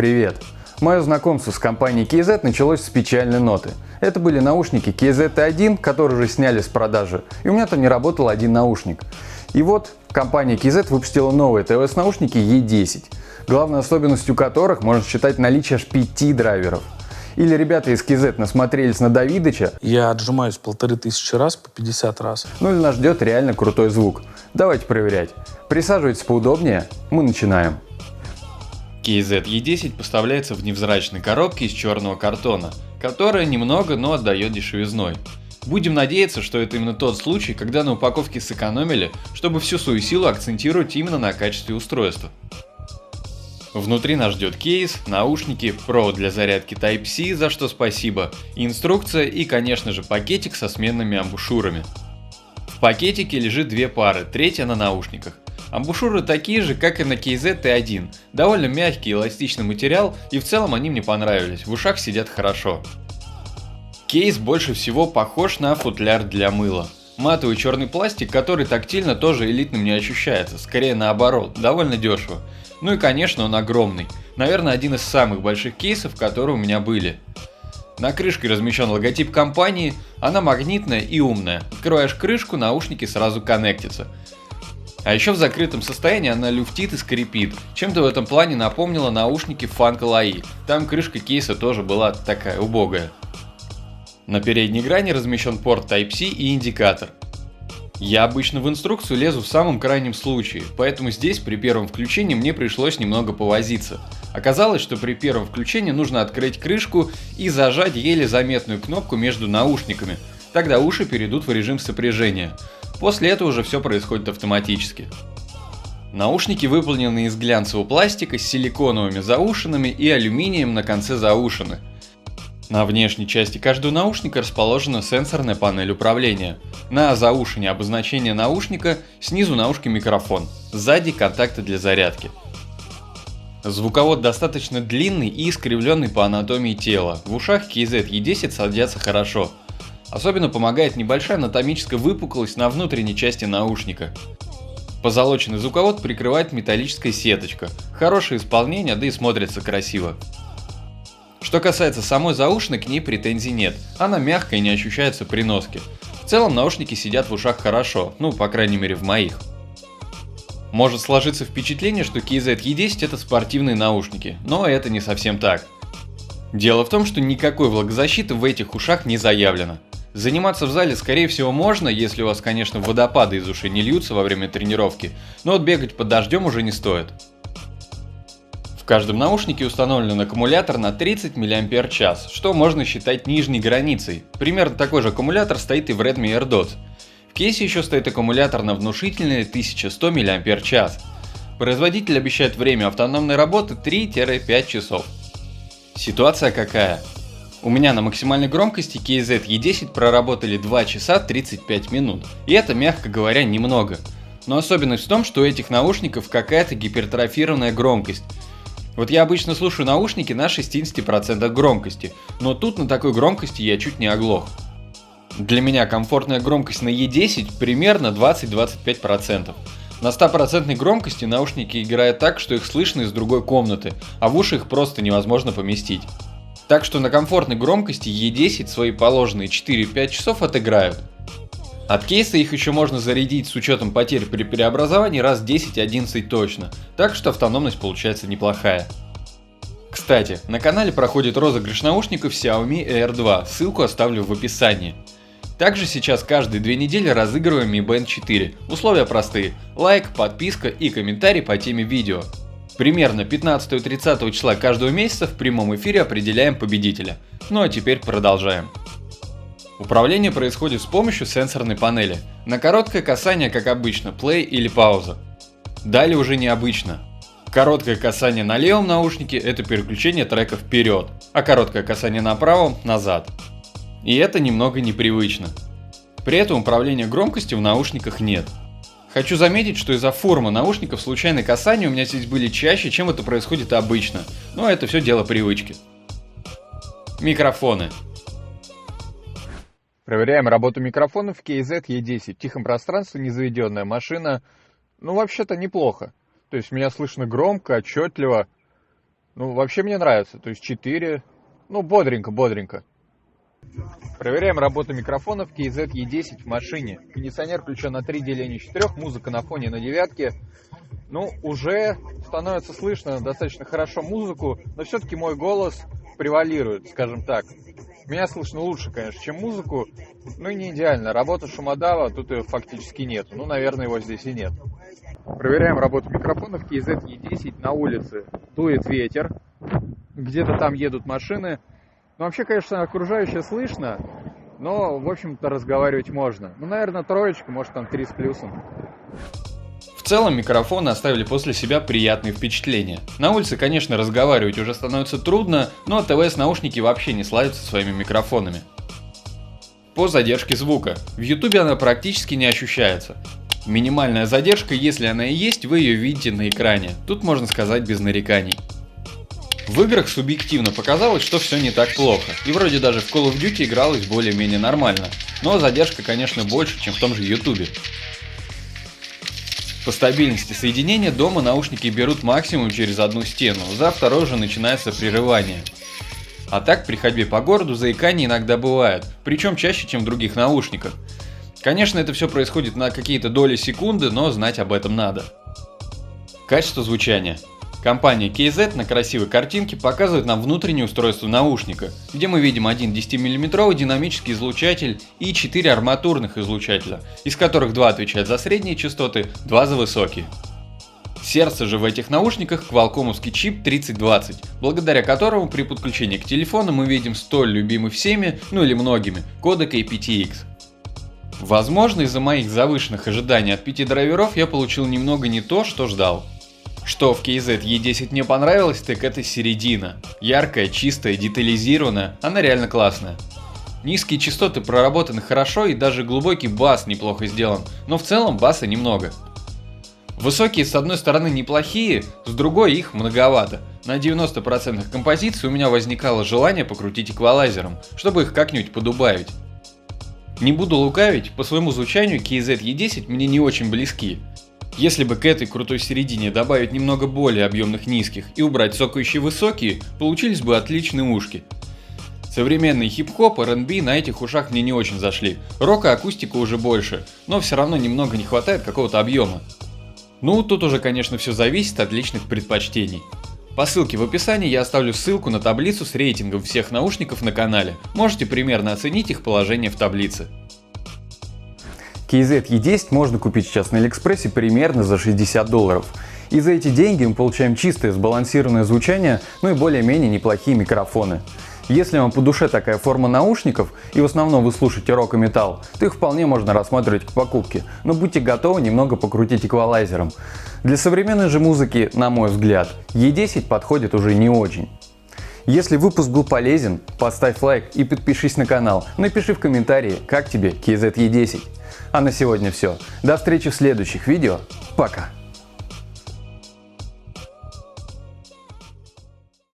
Привет! Мое знакомство с компанией KZ началось с печальной ноты. Это были наушники KZ-1, которые уже сняли с продажи, и у меня там не работал один наушник. И вот компания KZ выпустила новые TWS-наушники E10, главной особенностью которых можно считать наличие аж 5 драйверов. Или ребята из KZ насмотрелись на Давидыча. Я отжимаюсь 1500 раз по 50 раз. Ну или нас ждет реально крутой звук. Давайте проверять. Присаживайтесь поудобнее, мы начинаем. KZ E10 поставляется в невзрачной коробке из черного картона, которая немного, но отдает дешевизной. Будем надеяться, что это именно тот случай, когда на упаковке сэкономили, чтобы всю свою силу акцентировать именно на качестве устройства. Внутри нас ждет кейс, наушники, провод для зарядки Type-C, за что спасибо, инструкция и, конечно же, пакетик со сменными амбушюрами. В пакетике лежит две пары, третья на наушниках. Амбушюры такие же, как и на KZ-T1, довольно мягкий эластичный материал, и в целом они мне понравились, в ушах сидят хорошо. Кейс больше всего похож на футляр для мыла. Матовый черный пластик, который тактильно тоже элитным не ощущается, скорее наоборот, довольно дешево. Ну и конечно он огромный, наверное один из самых больших кейсов, которые у меня были. На крышке размещен логотип компании, она магнитная и умная, открываешь крышку, наушники сразу коннектятся. А еще в закрытом состоянии она люфтит и скрипит, чем-то в этом плане напомнила наушники Funkel AI, там крышка кейса тоже была такая убогая. На передней грани размещен порт Type-C и индикатор. Я обычно в инструкцию лезу в самом крайнем случае, поэтому здесь при первом включении мне пришлось немного повозиться. Оказалось, что при первом включении нужно открыть крышку и зажать еле заметную кнопку между наушниками, тогда уши перейдут в режим сопряжения. После этого уже все происходит автоматически. Наушники выполнены из глянцевого пластика с силиконовыми заушинами и алюминием на конце заушины. На внешней части каждого наушника расположена сенсорная панель управления. На заушине обозначение наушника, снизу на ушке микрофон, сзади контакты для зарядки. Звуковод достаточно длинный и искривленный по анатомии тела. В ушах KZ E10 садятся хорошо. Особенно помогает небольшая анатомическая выпуклость на внутренней части наушника. Позолоченный звуковод прикрывает металлическая сеточка. Хорошее исполнение, да и смотрится красиво. Что касается самой заушины, к ней претензий нет. Она мягкая и не ощущается при носке. В целом наушники сидят в ушах хорошо, ну по крайней мере в моих. Может сложиться впечатление, что KZ E10 это спортивные наушники, но это не совсем так. Дело в том, что никакой влагозащиты в этих ушах не заявлено. Заниматься в зале скорее всего можно, если у вас, конечно, водопады из ушей не льются во время тренировки, но вот бегать под дождем уже не стоит. В каждом наушнике установлен аккумулятор на 30 мАч, что можно считать нижней границей. Примерно такой же аккумулятор стоит и в Redmi AirDots. В кейсе еще стоит аккумулятор на внушительные 1100 мАч. Производитель обещает время автономной работы 3-5 часов. Ситуация какая? У меня на максимальной громкости KZ E10 проработали 2 часа 35 минут, и это, мягко говоря, немного. Но особенность в том, что у этих наушников какая-то гипертрофированная громкость. Вот я обычно слушаю наушники на 60% громкости, но тут на такой громкости я чуть не оглох. Для меня комфортная громкость на E10 примерно 20-25%. На 100% громкости наушники играют так, что их слышно из другой комнаты, а в уши их просто невозможно поместить. Так что на комфортной громкости E10 свои положенные 4-5 часов отыграют. От кейса их еще можно зарядить с учетом потерь при преобразовании раз 10-11 точно, так что автономность получается неплохая. Кстати, на канале проходит розыгрыш наушников Xiaomi Air 2, ссылку оставлю в описании. Также сейчас каждые 2 недели разыгрываем Mi Band 4, условия простые, лайк, подписка и комментарий по теме видео. Примерно 15-30 числа каждого месяца в прямом эфире определяем победителя. Ну а теперь продолжаем. Управление происходит с помощью сенсорной панели. На короткое касание, как обычно, play или пауза. Далее уже необычно. Короткое касание на левом наушнике – это переключение трека вперед, а короткое касание на правом – назад. И это немного непривычно. При этом управления громкостью в наушниках нет. Хочу заметить, что из-за формы наушников случайные касания у меня здесь были чаще, чем это происходит обычно, но это все дело привычки. Микрофоны. Проверяем работу микрофонов KZ E10. В тихом пространстве незаведенная машина. Ну, вообще-то неплохо. То есть меня слышно громко, отчетливо. Ну, вообще мне нравится. То есть 4, ну, бодренько. Проверяем работу микрофонов KZ-E10 в машине. Кондиционер включен на 3 деления 4, музыка на фоне на 9. Ну, уже становится слышно достаточно хорошо музыку, но все-таки мой голос превалирует, скажем так. Меня слышно лучше, конечно, чем музыку, но и не идеально. Работа шумодава, тут ее фактически нет. Ну, наверное, его здесь и нет. Проверяем работу микрофонов KZ-E10 на улице. Дует ветер, где-то там едут машины. Ну, вообще, конечно, окружающее слышно, но, в общем-то, разговаривать можно. Ну, наверное, 3, может, там 3 с плюсом. В целом микрофоны оставили после себя приятные впечатления. На улице, конечно, разговаривать уже становится трудно, но ТВС-наушники вообще не сладят со своими микрофонами. По задержке звука. В YouTube она практически не ощущается. Минимальная задержка, если она и есть, вы ее видите на экране. Тут можно сказать без нареканий. В играх субъективно показалось, что все не так плохо, и вроде даже в Call of Duty игралось более-менее нормально, но задержка, конечно, больше, чем в том же YouTube. По стабильности соединения дома наушники берут максимум через одну стену, за второй же начинается прерывание. А так при ходьбе по городу заикание иногда бывает, причем чаще, чем в других наушниках. Конечно, это все происходит на какие-то доли секунды, но знать об этом надо. Качество звучания. Компания KZ на красивой картинке показывает нам внутреннее устройство наушника, где мы видим один 10-мм динамический излучатель и 4 арматурных излучателя, из которых 2 отвечают за средние частоты, 2 за высокие. Сердце же в этих наушниках квалкомовский чип 3020, благодаря которому при подключении к телефону мы видим столь любимый всеми, ну или многими, кодек aptX. Возможно, из-за моих завышенных ожиданий от 5 драйверов я получил немного не то, что ждал. Что в KZ-E10 мне понравилось, так это середина. Яркая, чистая, детализированная, она реально классная. Низкие частоты проработаны хорошо и даже глубокий бас неплохо сделан, но в целом баса немного. Высокие с одной стороны неплохие, с другой их многовато. На 90% композиций у меня возникало желание покрутить эквалайзером, чтобы их как-нибудь подубавить. Не буду лукавить, по своему звучанию KZ-E10 мне не очень близки. Если бы к этой крутой середине добавить немного более объемных низких и убрать цокающие высокие, получились бы отличные ушки. Современный хип-хоп, R&B на этих ушах мне не очень зашли. Рока акустика уже больше, но все равно немного не хватает какого-то объема. Ну, тут уже, конечно, все зависит от личных предпочтений. По ссылке в описании я оставлю ссылку на таблицу с рейтингом всех наушников на канале. Можете примерно оценить их положение в таблице. KZ-E10 можно купить сейчас на Алиэкспрессе примерно за $60. И за эти деньги мы получаем чистое сбалансированное звучание, ну и более-менее неплохие микрофоны. Если вам по душе такая форма наушников, и в основном вы слушаете рок и металл, то их вполне можно рассматривать к покупке, но будьте готовы немного покрутить эквалайзером. Для современной же музыки, на мой взгляд, E10 подходит уже не очень. Если выпуск был полезен, поставь лайк и подпишись на канал, напиши в комментарии, как тебе KZ-E10. А на сегодня все. До встречи в следующих видео. Пока!